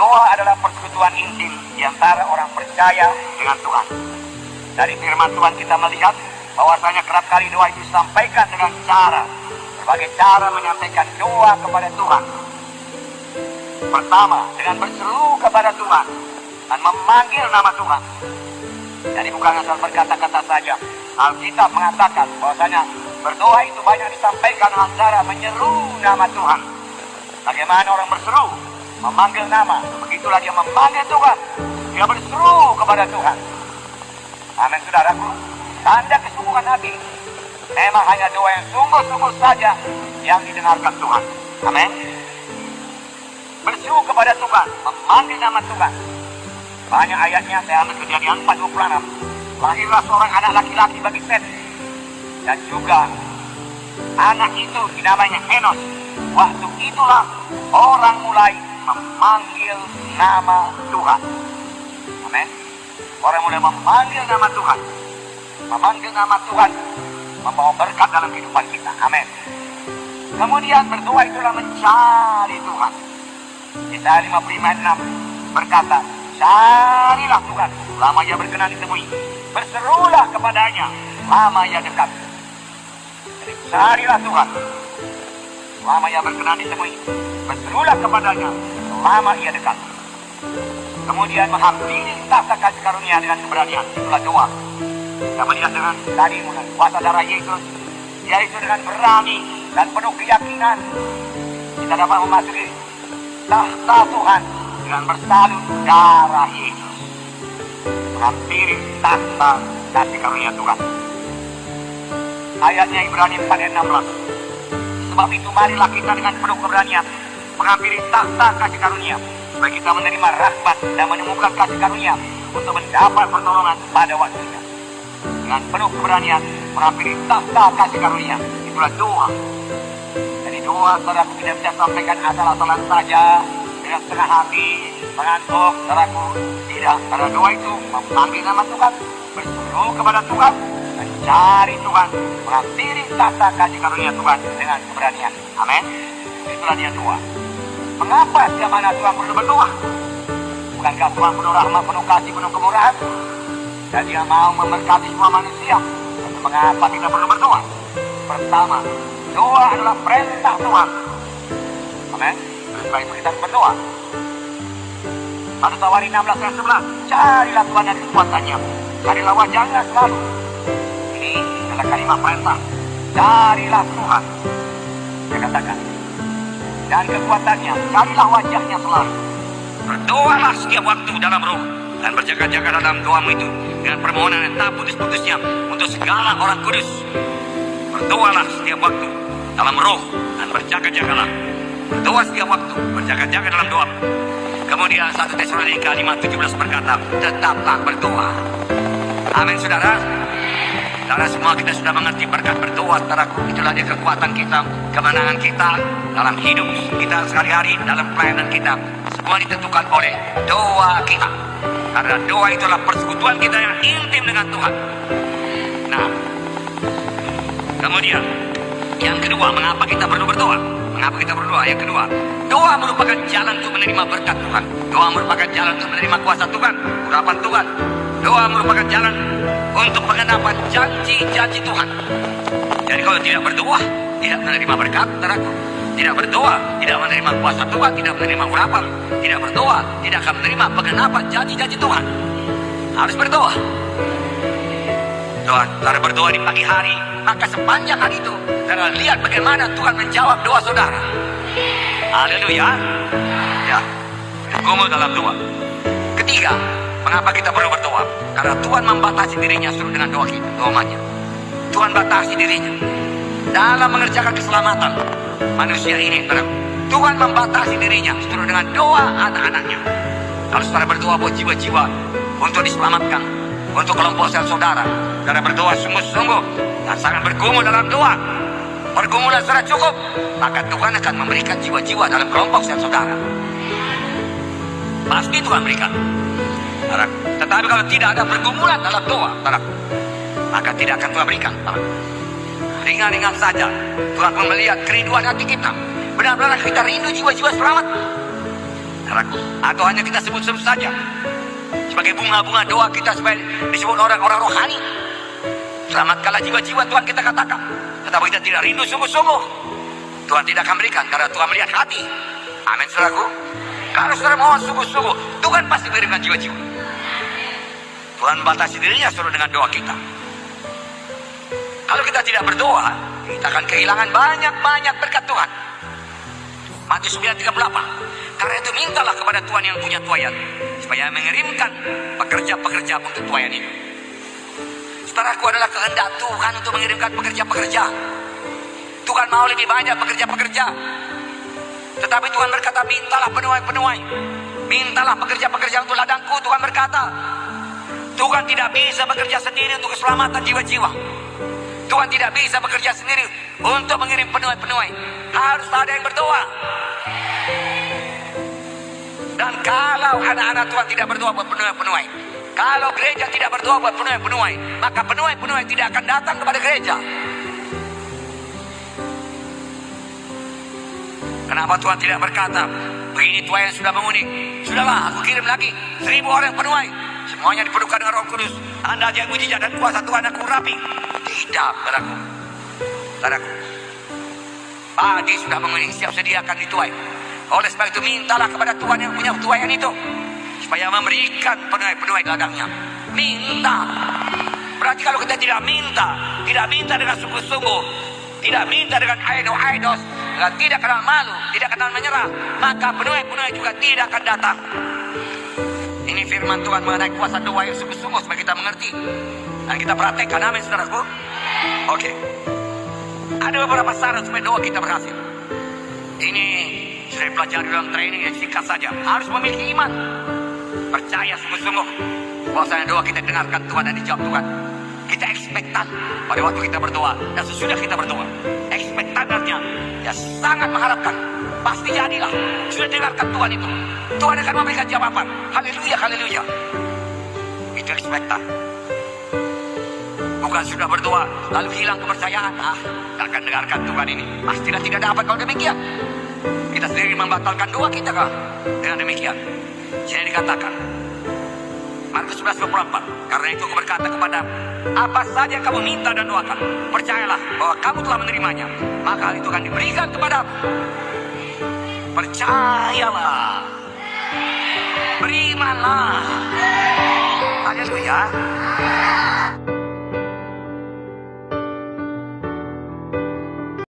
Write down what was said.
doa adalah persekutuan intim di antara orang percaya dengan Tuhan. Dari firman Tuhan kita melihat bahwasanya kerap kali doa itu disampaikan dengan berbagai cara menyampaikan doa kepada Tuhan. Pertama, dengan berseru kepada Tuhan dan memanggil nama Tuhan. Jadi bukan asal berkata-kata saja. Alkitab mengatakan bahwasanya berdoa itu banyak disampaikan dengan cara menyeru nama Tuhan. Bagaimana orang berseru? Memanggil nama. Begitulah dia memanggil Tuhan. Dia berseru kepada Tuhan. Amin, saudaraku. Tanda kesungguhan hati. Memang hanya doa yang sungguh-sungguh saja yang didengarkan Tuhan. Amin. Berseru kepada Tuhan, memanggil nama Tuhan. Banyak ayatnya, saya ambil Kejadian 4:26. Lahirlah seorang anak laki-laki bagi Set. Dan juga anak itu dinamainya Enos. Waktu itulah orang mulai memanggil nama Tuhan. Amin. Orang mulai memanggil nama Tuhan. Memanggil nama Tuhan membawa berkat dalam kehidupan kita. Amin. Kemudian berdoa itulah mencari Tuhan. Yesaya 55:6 berkata, carilah Tuhan, lama ia berkenan ditemui. Berserulah kepadanya, lama ia dekat. Jadi carilah Tuhan, lama ia berkenan ditemui. Berserulah kepadanya, lama ia dekat. Kemudian menghampiri tahta kasih karunia dengan keberanian. Itulah doa. Kita melihat dengan tadi kuasa darah Yesus, yaitu dengan berani dan penuh keyakinan kita dapat memasuki tahta Tuhan dengan bersalin darah Yesus. Menghampiri tahta kasih karunia Tuhan. Ayatnya Ibrani 4:16. Sebab itu marilah kita dengan penuh keberanian menghampiri tahta kasih karunia, supaya kita menerima rahmat dan menemukan kasih karunia untuk mendapat pertolongan pada waktunya. Dengan penuh keberanian menghampiri tahta kasih karunia. Itulah doa. Jadi doa saudaraku tidak bisa sampaikan asal-asalan saja dengan setengah hati, mengantuk, saudaraku. Tidak, karena doa itu memanggil nama Tuhan, berseru kepada Tuhan, mencari Tuhan, menghampiri tahta kasih karunia Tuhan dengan keberanian. Amin. Itulah dia doa. Mengapa setiap mana Tuhan perlu berdoa? Bukankah Tuhan penuh rahmat, penuh kasih, penuh kemurahan? Dan dia mau memberkati semua manusia. Mengapa kita perlu berdoa? Pertama, doa adalah perintah Tuhan. Amin. Sebab itu kita harus berdoa. Pada Tawari 16:11, carilah Tuhan dan kekuatannya, carilah wajahnya selalu. Ini adalah kalimat perintah. Carilah Tuhan, dia katakan, dan kekuatannya, carilah wajahnya selalu. Berdoalah setiap waktu dalam roh, dan berjaga-jaga dalam doamu itu dengan permohonan yang tak putus-putusnya untuk segala orang kudus. Berdoalah setiap waktu dalam roh, dan berjaga-jagalah. Berdoa setiap waktu, berjaga-jaga dalam doa. Kemudian 1 Tesalonika 5:17 berkata, tetaplah berdoa. Amin, saudara. Saudara semua kita sudah mengerti berkat berdoa, saudaraku. Itulah dia kekuatan kita, kemenangan kita dalam hidup kita sehari-hari, dalam pelayanan kita. Semua ditentukan oleh doa kita. Karena doa itulah persekutuan kita yang intim dengan Tuhan. Nah, kemudian yang kedua, mengapa kita perlu berdoa? Mengapa kita berdoa? Yang kedua, doa merupakan jalan untuk menerima berkat Tuhan. Doa merupakan jalan untuk menerima kuasa Tuhan, urapan Tuhan. Doa merupakan jalan untuk pengenapan janji-janji Tuhan. Jadi kalau tidak berdoa, tidak menerima berkat, saudaraku. Tidak berdoa, tidak menerima kuasa Tuhan, tidak menerima urapan. Tidak berdoa, tidak akan menerima pengenapan janji-janji Tuhan. Harus berdoa. Doa, saudara berdoa di pagi hari, maka sepanjang hari itu, saudara lihat bagaimana Tuhan menjawab doa saudara. Haleluya. Ya, bergumul dalam doa. Ketiga, mengapa kita perlu berdoa? Karena Tuhan membatasi dirinya suruh dengan doa kita, doanya. Tuhan batasi dirinya dalam mengerjakan keselamatan manusia ini. Tuhan membatasi dirinya suruh dengan doa anak-anaknya. Kalau saudara berdoa buat jiwa-jiwa untuk diselamatkan, untuk kelompok sel saudara, saudara berdoa sungguh-sungguh dan sangat bergumul dalam doa, pergumulan saudara cukup, maka Tuhan akan memberikan jiwa-jiwa dalam kelompok sel saudara. Pasti Tuhan berikan. Tetapi kalau tidak ada pergumulan dalam doa, maka tidak akan Tuhan berikan. Ringan-ringan saja Tuhan pun melihat kerinduan hati kita. Benar-benar kita rindu jiwa-jiwa selamat. saudaraku. Atau hanya kita sebut-sebut saja sebagai bunga-bunga doa kita supaya disebut orang-orang rohani. Selamatkanlah jiwa-jiwa Tuhan kita katakan. Tetapi kita tidak rindu sungguh-sungguh, Tuhan tidak akan berikan, karena Tuhan melihat hati. Amin saudaraku. Kalau saudara mohon sungguh-sungguh, Tuhan pasti berikan jiwa-jiwa. Tuhan batasi dirinya suruh dengan doa kita. Kalau kita tidak berdoa, kita akan kehilangan banyak-banyak berkat Tuhan. Matius 9:38. Karena itu mintalah kepada Tuhan yang punya tuayan, supaya mengirimkan pekerja-pekerja untuk tuayan itu. Saudaraku, adalah kehendak Tuhan untuk mengirimkan pekerja-pekerja. Tuhan mau lebih banyak pekerja-pekerja. Tetapi Tuhan berkata, mintalah penuai-penuai. Mintalah pekerja-pekerja untuk ladangku. Tuhan berkata, Tuhan tidak bisa bekerja sendiri untuk keselamatan jiwa-jiwa. Tuhan tidak bisa bekerja sendiri untuk mengirim penuai-penuai. Harus ada yang berdoa. Dan kalau anak-anak Tuhan tidak berdoa buat penuai-penuai, kalau gereja tidak berdoa buat penuai-penuai, maka penuai-penuai tidak akan datang kepada gereja. Kenapa Tuhan tidak berkata, begini tuayan sudah menguning, sudahlah aku kirim lagi 1000 orang penuai, semuanya dipenuhkan dengan Roh Kudus, anda aja mujizat dan kuasa Tuhan aku rapi. Tidak, saudaraku. Padi sudah menguning, siap sedia akan dituai. Oleh sebab itu mintalah kepada Tuhan yang punya tuayan itu, supaya memberikan penuai-penuai ladangnya. Minta. Berarti kalau kita tidak minta dengan sungguh-sungguh, tidak minta dengan aidos, tidak kenal malu, tidak kenal menyerah, maka penuai-penuai juga tidak akan datang. Ini firman Tuhan mengenai kuasa doa yang sungguh-sungguh supaya kita mengerti dan kita praktekkan. Amin saudaraku. Oke. Ada beberapa syarat supaya doa kita berhasil. Ini sudah pelajari dalam training yang singkat saja. Harus memiliki iman, percaya sungguh-sungguh bahwasanya doa kita dengarkan Tuhan dan dijawab Tuhan. Kita ekspektan pada waktu kita berdoa dan sesudah kita berdoa. Ekspektan artinya ya sangat mengharapkan, pasti jadilah. Sudah dengarkan Tuhan itu, Tuhan akan memberikan jawaban. Haleluya, haleluya. Itu ekspektan. Bukan sudah berdoa lalu hilang kepercayaan. Tak akan dengarkan Tuhan ini. Pastilah tidak dapat kalau demikian. Kita sendiri membatalkan doa kita kah dengan demikian. Sini dikatakan Markus 11:24, karena itu aku berkata kepada apa saja yang kamu minta dan doakan, percayalah bahwa kamu telah menerimanya, maka hal itu akan diberikan kepadamu. Percayalah, berimanlah. Haleluya.